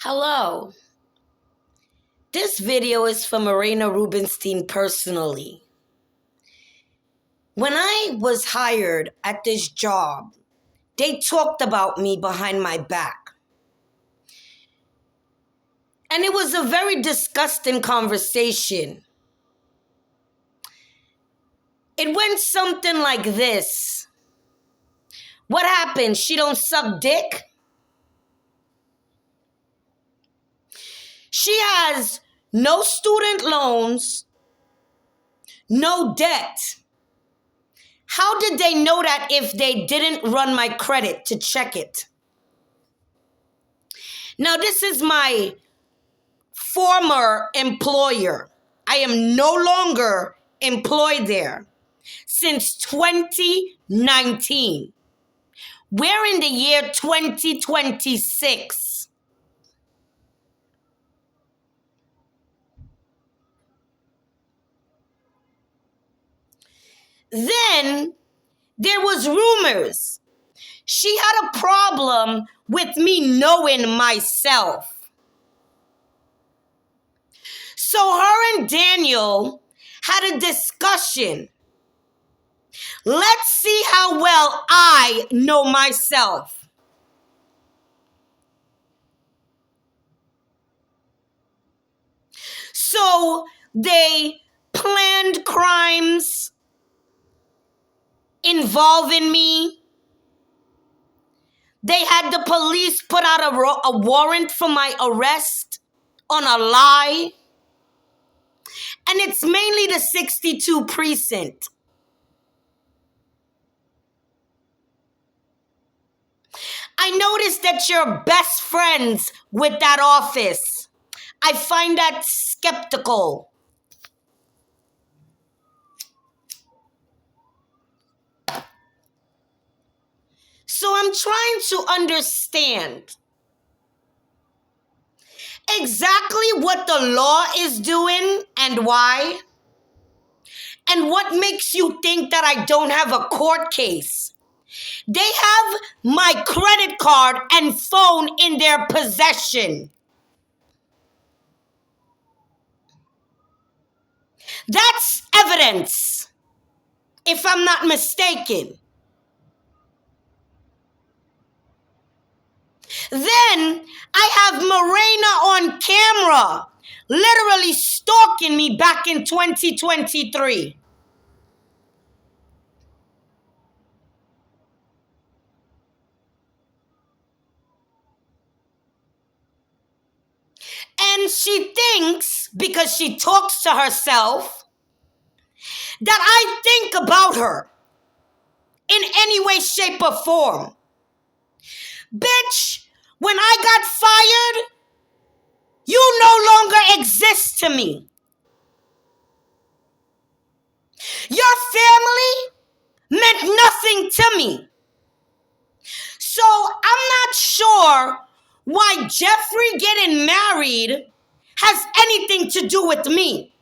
Hello. This video is for Marina Rubinstein personally. When I was hired at this job, they talked about me behind my back. And it was a very disgusting conversation. It went something like this. What happened? She don't suck dick? She has no student loans, no debt. How did they know that if they didn't run my credit to check it? Now, this is my former employer. I am no longer employed there since 2019. We're in the year 2026. Then there was rumors. She had a problem with me knowing myself. So her and Daniel had a discussion. Let's see how well I know myself. So they planned crimes involving me. They had the police put out a warrant for my arrest on a lie. And it's mainly the 62 precinct. I noticed that you're best friends with that office. I find that skeptical. So I'm trying to understand exactly what the law is doing and why. And what makes you think that I don't have a court case? They have my credit card and phone in their possession. That's evidence, if I'm not mistaken. Then I have Marina on camera, literally stalking me back in 2023. And she thinks, because she talks to herself, that I think about her in any way, shape, or form. Bitch, when I got fired, you no longer exist to me. Your family meant nothing to me. So I'm not sure why Jeffrey getting married has anything to do with me.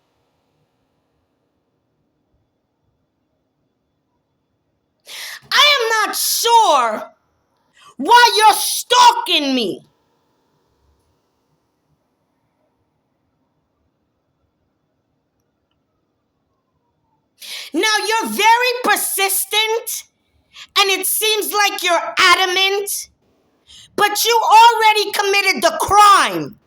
I am not sure why you're stalking me. Now you're very persistent and it seems like you're adamant, but you already committed the crime.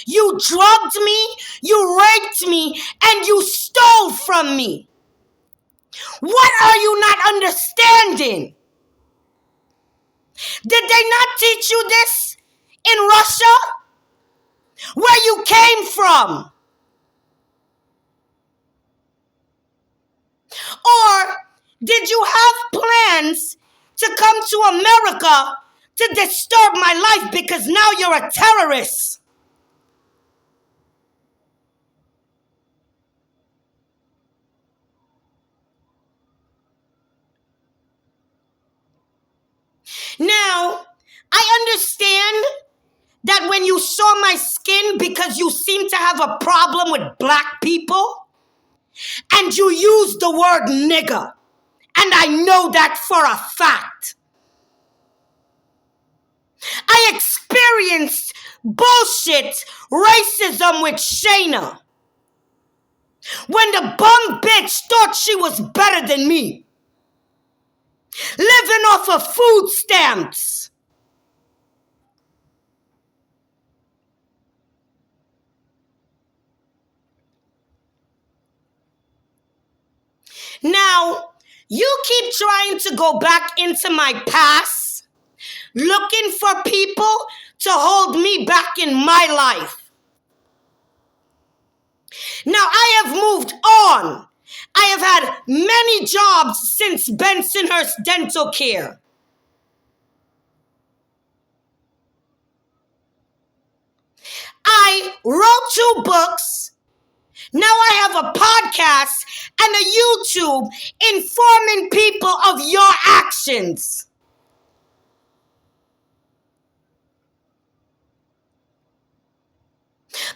You drugged me, you raped me, and you stole from me. What are you not understanding? Did they not teach you this in Russia, where you came from? Or did you have plans to come to America to disturb my life because now you're a terrorist? Now, I understand that when you saw my skin because you seem to have a problem with black people, and you used the word nigger, and I know that for a fact. I experienced bullshit racism with Shayna. When the bum bitch thought she was better than me. Living off of food stamps. Now, you keep trying to go back into my past, looking for people to hold me back in my life. Now, I have moved on. I have had many jobs since Bensonhurst Dental Care. I wrote 2 books. Now I have a podcast and a YouTube informing people of your actions.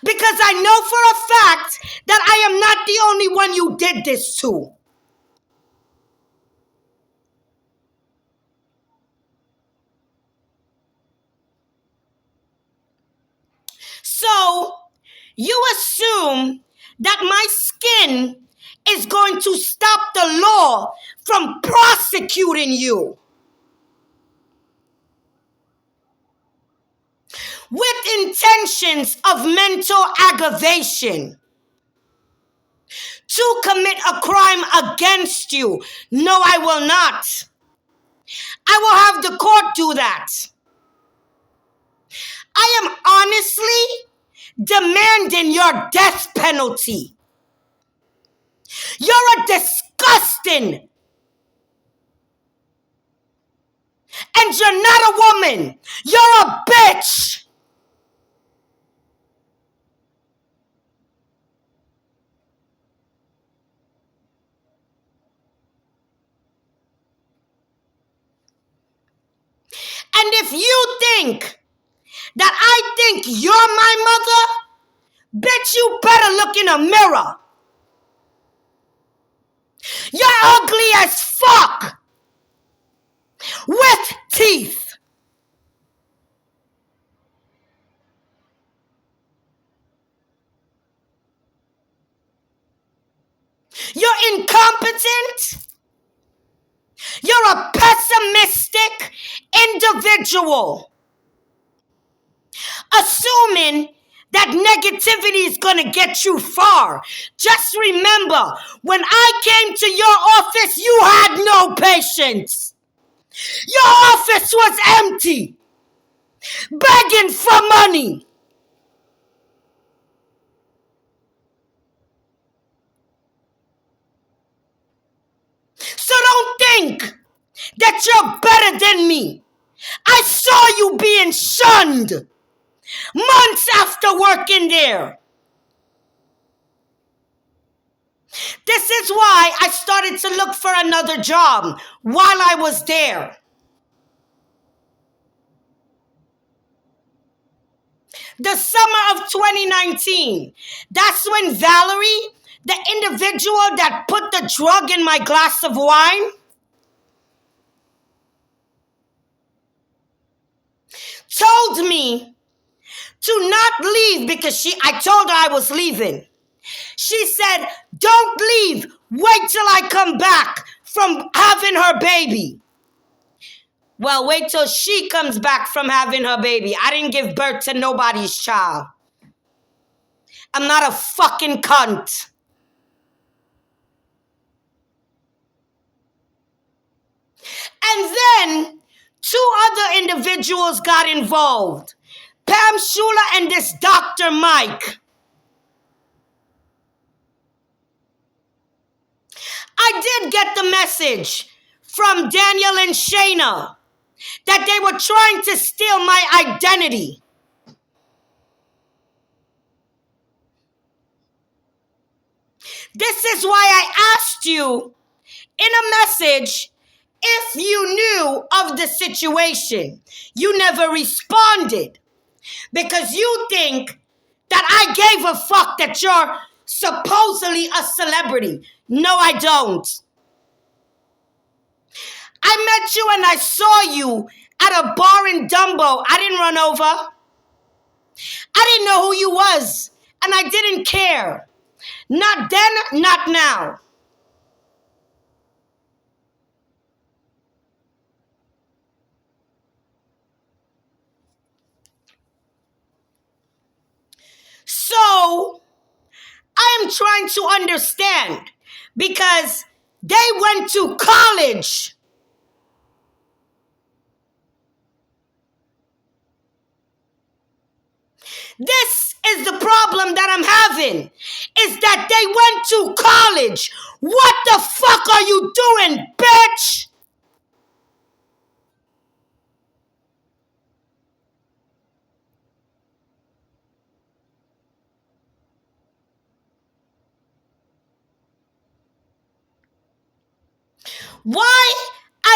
Because I know for a fact that I am not the only one you did this to. So, you assume that my skin is going to stop the law from prosecuting you. With intentions of mental aggravation. To commit a crime against you. No, I will not. I will have the court do that. I am honestly demanding your death penalty. You're a disgusting. And you're not a woman. You're a bitch. And if you think that I think you're my mother, bitch, you better look in a mirror. You're ugly as fuck. With teeth. You're incompetent. You're a pessimistic individual. Assuming that negativity is going to get you far. Just remember, when I came to your office, you had no patience. Your office was empty. Begging for money. So don't think that you're better than me. I saw you being shunned months after working there. This is why I started to look for another job while I was there. The summer of 2019, that's when Valerie, the individual that put the drug in my glass of wine, told me to not leave because I told her I was leaving. She said, don't leave. Wait till I come back from having her baby. Well, wait till she comes back from having her baby. I didn't give birth to nobody's child. I'm not a fucking cunt. And then 2 other individuals got involved. Pam Shula and this Dr. Mike. I did get the message from Daniel and Shayna that they were trying to steal my identity. This is why I asked you in a message if you knew of the situation. You never responded because you think that I gave a fuck that you're supposedly a celebrity. No, I don't. I met you and I saw you at a bar in Dumbo. I didn't run over. I didn't know who you was, and I didn't care. Not then, not now. So, I am trying to understand because they went to college. This is the problem that I'm having, is that they went to college. What the fuck are you doing, bitch? Why,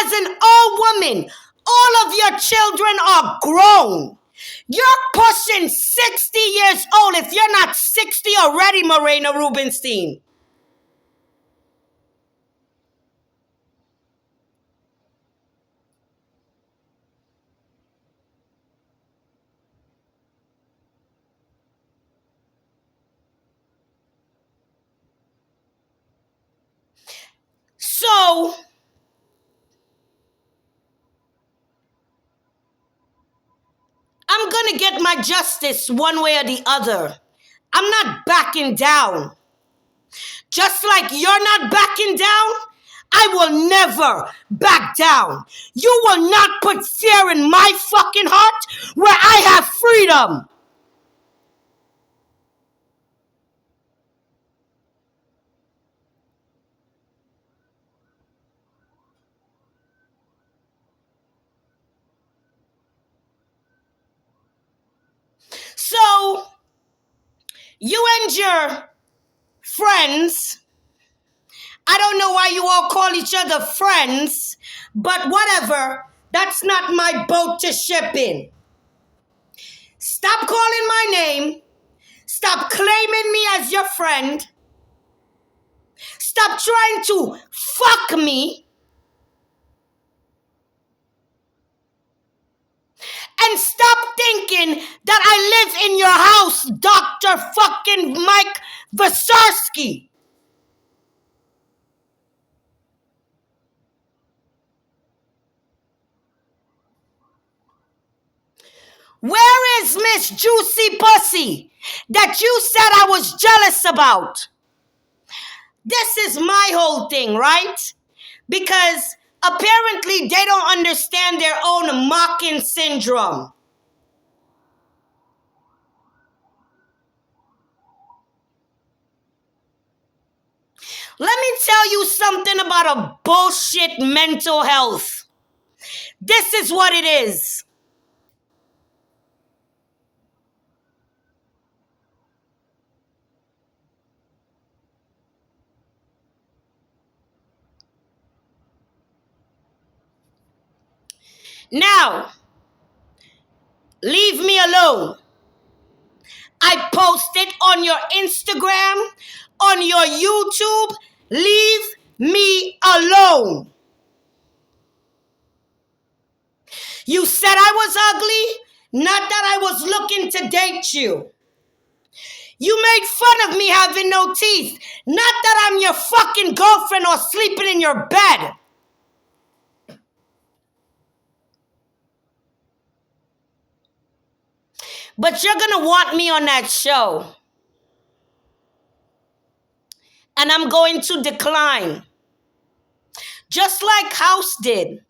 as an old woman, all of your children are grown? You're pushing 60 years old if you're not 60 already, Marina Rubinstein. So, I'm gonna get my justice one way or the other. I'm not backing down. Just like you're not backing down, I will never back down. You will not put fear in my fucking heart where I have freedom. So, you and your friends, I don't know why you all call each other friends, but whatever, that's not my boat to ship in. Stop calling my name. Stop claiming me as your friend. Stop trying to fuck me. And stop thinking that I live in your house, Dr. fucking Mike Vasarsky. Where is Miss Juicy Pussy that you said I was jealous about? This is my whole thing, right? Because apparently they don't understand their own mocking syndrome. Let me tell you something about a bullshit mental health. This is what it is. Now, leave me alone. I post it on your Instagram, on your YouTube. Leave me alone. You said I was ugly, not that I was looking to date you. You made fun of me having no teeth, not that I'm your fucking girlfriend or sleeping in your bed. But you're gonna want me on that show. And I'm going to decline. Just like House did.